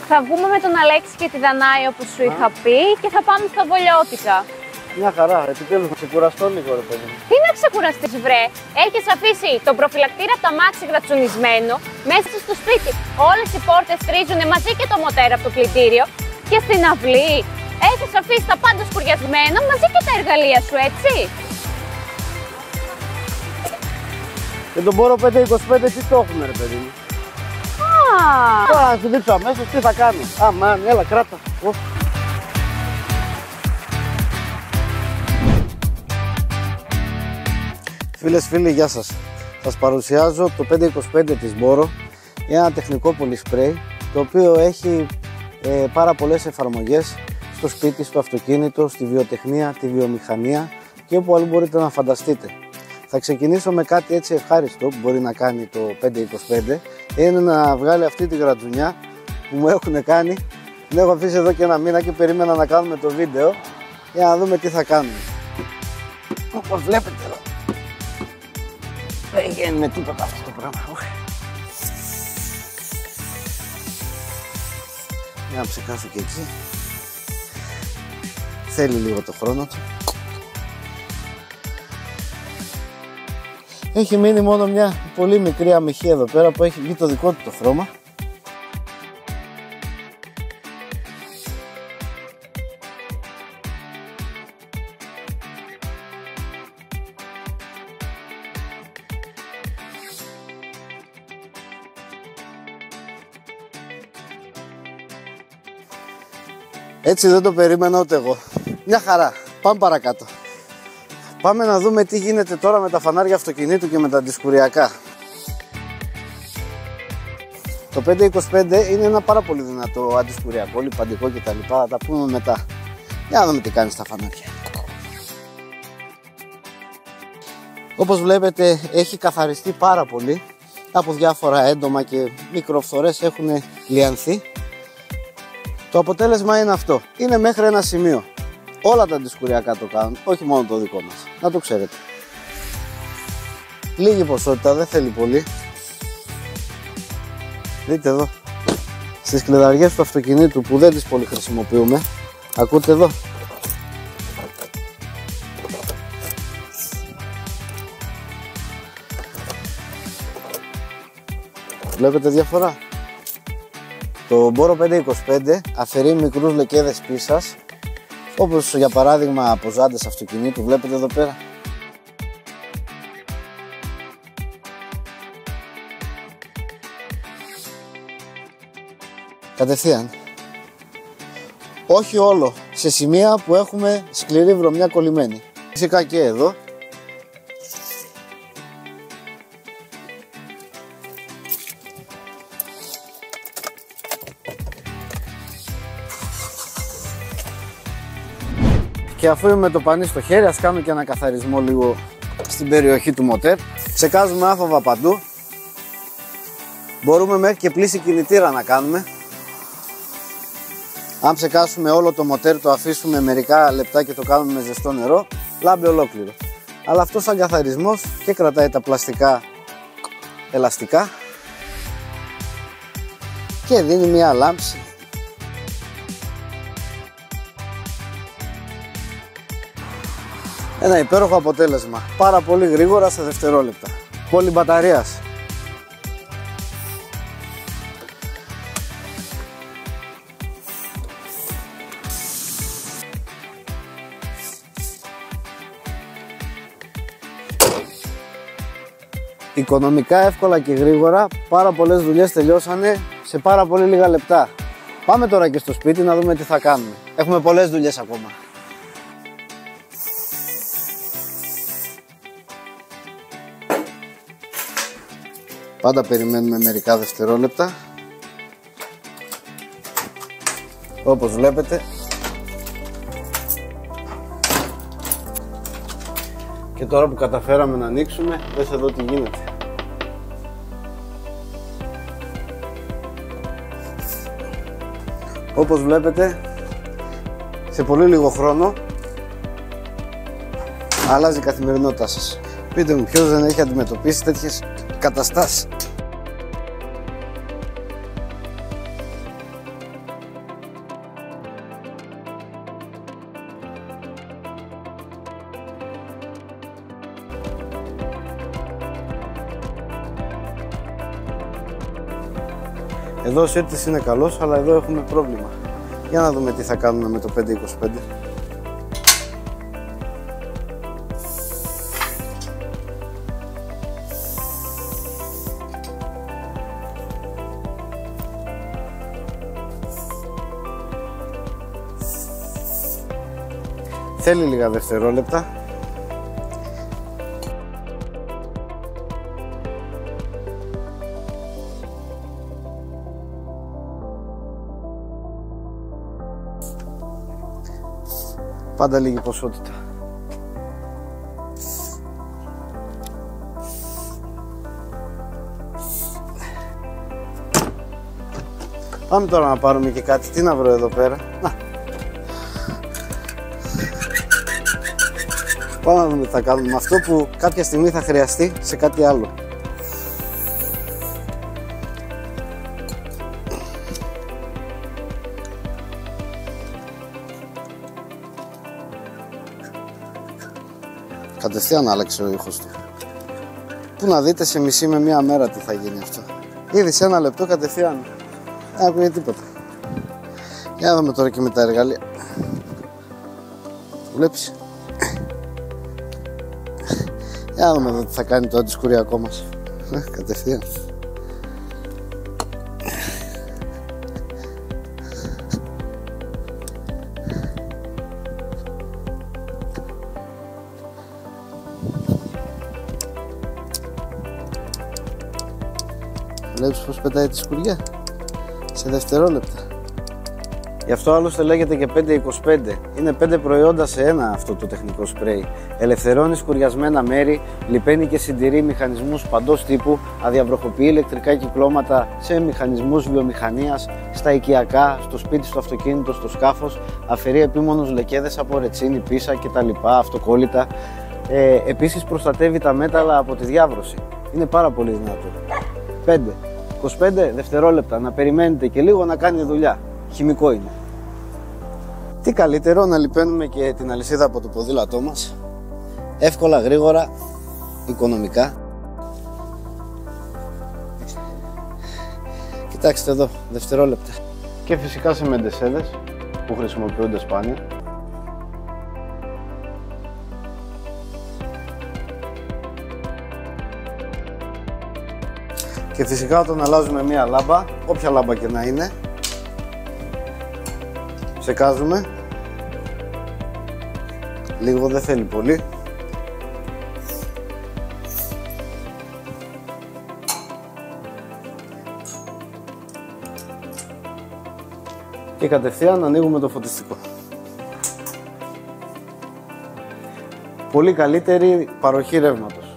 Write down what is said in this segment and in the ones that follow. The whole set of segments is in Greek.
Θα βγούμε με τον Αλέξη και τη Δανάη όπως σου είχα πει και θα πάμε στα Βολιώτικα. Μια χαρά, επιτέλους να ξεκουραστώ λίγο ρε παιδί. Τι να ξεκουραστείς βρε, έχεις αφήσει τον προφυλακτήρα από τα μάξι γρατσουνισμένο μέσα στο σπίτι. Όλες οι πόρτες τρίζουν μαζί και το μοτέρ από το πλυντήριο και στην αυλή έχεις αφήσει τα πάντα σκουριασμένα μαζί και τα εργαλεία σου, έτσι. Και τον Μπόρο 525 τι το έχουμε ρε παιδί μου. Τώρα να σου δείξω αμέσως τι θα κάνω. Αμάν, έλα κράτα. Φίλες, φίλοι, γεια σας. Σας παρουσιάζω το 525 της Μπόρο, ένα τεχνικό πολυσπρέι, το οποίο έχει πάρα πολλές εφαρμογές στο σπίτι, στο αυτοκίνητο, στη βιοτεχνία, τη βιομηχανία και όπου αλλού μπορείτε να φανταστείτε. Θα ξεκινήσω με κάτι έτσι ευχάριστο που μπορεί να κάνει το 525, είναι να βγάλει αυτή τη γρατζουνιά που μου έχουν κάνει. Την έχω αφήσει εδώ και ένα μήνα και περίμενα να κάνουμε το βίντεο για να δούμε τι θα κάνουμε. Όπως βλέπετε εδώ, δεν γίνει με τίποτα αυτό το πράγμα. Για να ψεκάσω και εκεί. Θέλει λίγο το χρόνο του. Έχει μείνει μόνο μια πολύ μικρή αμυχή εδώ πέρα που έχει βγει το δικό του το χρώμα. Έτσι δεν το περίμενα ούτε εγώ. Μια χαρά. Πάμε παρακάτω. Πάμε να δούμε τι γίνεται τώρα με τα φανάρια αυτοκινήτου και με τα αντισκουριακά. Το 525 είναι ένα πάρα πολύ δυνατό αντισκουριακό, λιπαντικό κτλ. Θα τα πούμε μετά. Για να δούμε τι κάνει στα φανάρια. Όπως βλέπετε έχει καθαριστεί πάρα πολύ. Από διάφορα έντομα και μικροφθορές έχουν λιανθεί. Το αποτέλεσμα είναι αυτό. Είναι μέχρι ένα σημείο. Όλα τα αντισκουριακά το κάνουν, όχι μόνο το δικό μας. Να το ξέρετε. Λίγη ποσότητα, δεν θέλει πολύ. Δείτε εδώ. Στις κλειδαριές του αυτοκινήτου που δεν τις πολύ χρησιμοποιούμε. Ακούτε εδώ. Βλέπετε διαφορά. Το Μπόρο 525 αφαιρεί μικρούς λεκέδες πίσας, όπως για παράδειγμα από ζάντες αυτοκινήτου, βλέπετε εδώ πέρα. Κατευθείαν. Όχι όλο, σε σημεία που έχουμε σκληρή βρωμιά κολλημένη. Φυσικά και εδώ. Και αφού είμαι με το πανί στο χέρι, ας κάνω και ένα καθαρισμό λίγο στην περιοχή του μοτέρ. Ψεκάζουμε άφοβα παντού. Μπορούμε μέχρι και πλύση κινητήρα να κάνουμε. Αν ψεκάσουμε όλο το μοτέρ, το αφήσουμε μερικά λεπτά και το κάνουμε με ζεστό νερό, λάμπει ολόκληρο. Αλλά αυτό σαν καθαρισμός και κρατάει τα πλαστικά ελαστικά και δίνει μια λάμψη. Ένα υπέροχο αποτέλεσμα, πάρα πολύ γρήγορα σε δευτερόλεπτα. Πολυμπαταρίας. Οικονομικά, εύκολα και γρήγορα, πάρα πολλές δουλειές τελειώσανε σε πάρα πολύ λίγα λεπτά. Πάμε τώρα και στο σπίτι να δούμε τι θα κάνουμε. Έχουμε πολλές δουλειές ακόμα. Πάντα περιμένουμε μερικά δευτερόλεπτα. Όπως βλέπετε. Και τώρα που καταφέραμε να ανοίξουμε, δες εδώ τι γίνεται. Όπως βλέπετε, σε πολύ λίγο χρόνο αλλάζει η καθημερινότητά σας. Πείτε μου, ποιος δεν έχει αντιμετωπίσει τέτοιες καταστάσεις. Εδώ ο σύρτης είναι καλός, αλλά εδώ έχουμε πρόβλημα. Για να δούμε τι θα κάνουμε με το 525. Θέλει λίγα δευτερόλεπτα. Πάντα λίγη ποσότητα. Πάμε τώρα να πάρουμε και κάτι. Τι να βρω εδώ πέρα. Να. Πάμε να δούμε τι θα κάνουμε με αυτό που κάποια στιγμή θα χρειαστεί σε κάτι άλλο. Κατευθείαν άλλαξε ο ήχος του. Πού να δείτε σε μισή με μία μέρα τι θα γίνει αυτό. Ήδη σε 1 λεπτό κατευθείαν δεν ακούγεται τίποτα. Για να δούμε τώρα και με τα εργαλεία. Βλέπεις. Για να δούμε εδώ τι θα κάνει το αντισκουριακό μας. Κατευθείαν. Βλέπεις πως πετάει τη σκουριά σε δευτερόλεπτα. Γι' αυτό άλλωστε λέγεται και 525. Είναι 5 προϊόντα σε ένα αυτό το τεχνικό σπρέι. Ελευθερώνει σκουριασμένα μέρη, λιπαίνει και συντηρεί μηχανισμούς παντός τύπου, αδιαβροχοποιεί ηλεκτρικά κυκλώματα σε μηχανισμούς βιομηχανίας, στα οικιακά, στο σπίτι, στο αυτοκίνητο, στο σκάφος, αφαιρεί επίμονους λεκέδες από ρετσίνη, πίσα κτλ. Αυτοκόλλητα. Επίσης προστατεύει τα μέταλλα από τη διάβρωση. Είναι πάρα πολύ δυνατό. 25 δευτερόλεπτα, να περιμένετε και λίγο να κάνει δουλειά. Χημικό είναι. Τι καλύτερο να λιπαίνουμε και την αλυσίδα από το ποδήλατό μας. Εύκολα, γρήγορα, οικονομικά. Κοιτάξτε εδώ, δευτερόλεπτα. Και φυσικά σε μεντεσέδες που χρησιμοποιούνται σπάνια. Και φυσικά όταν αλλάζουμε μία λάμπα, όποια λάμπα και να είναι, ψεκάζουμε. Λίγο, δεν θέλει πολύ. Και κατευθείαν ανοίγουμε το φωτιστικό. Πολύ καλύτερη παροχή ρεύματος.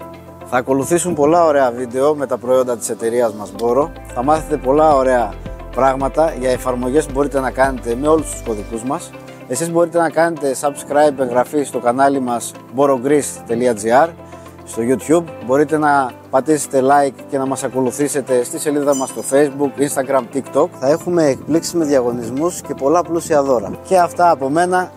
Θα ακολουθήσουν πολλά ωραία βίντεο με τα προϊόντα της εταιρείας μας Boro. Θα μάθετε πολλά ωραία πράγματα για εφαρμογές που μπορείτε να κάνετε με όλους τους κωδικούς μας. Εσείς μπορείτε να κάνετε subscribe, εγγραφή στο κανάλι μας borogreece.gr στο YouTube. Μπορείτε να πατήσετε like και να μας ακολουθήσετε στη σελίδα μας στο Facebook, Instagram, TikTok. Θα έχουμε εκπλήξεις με διαγωνισμούς και πολλά πλούσια δώρα. Και αυτά από μένα.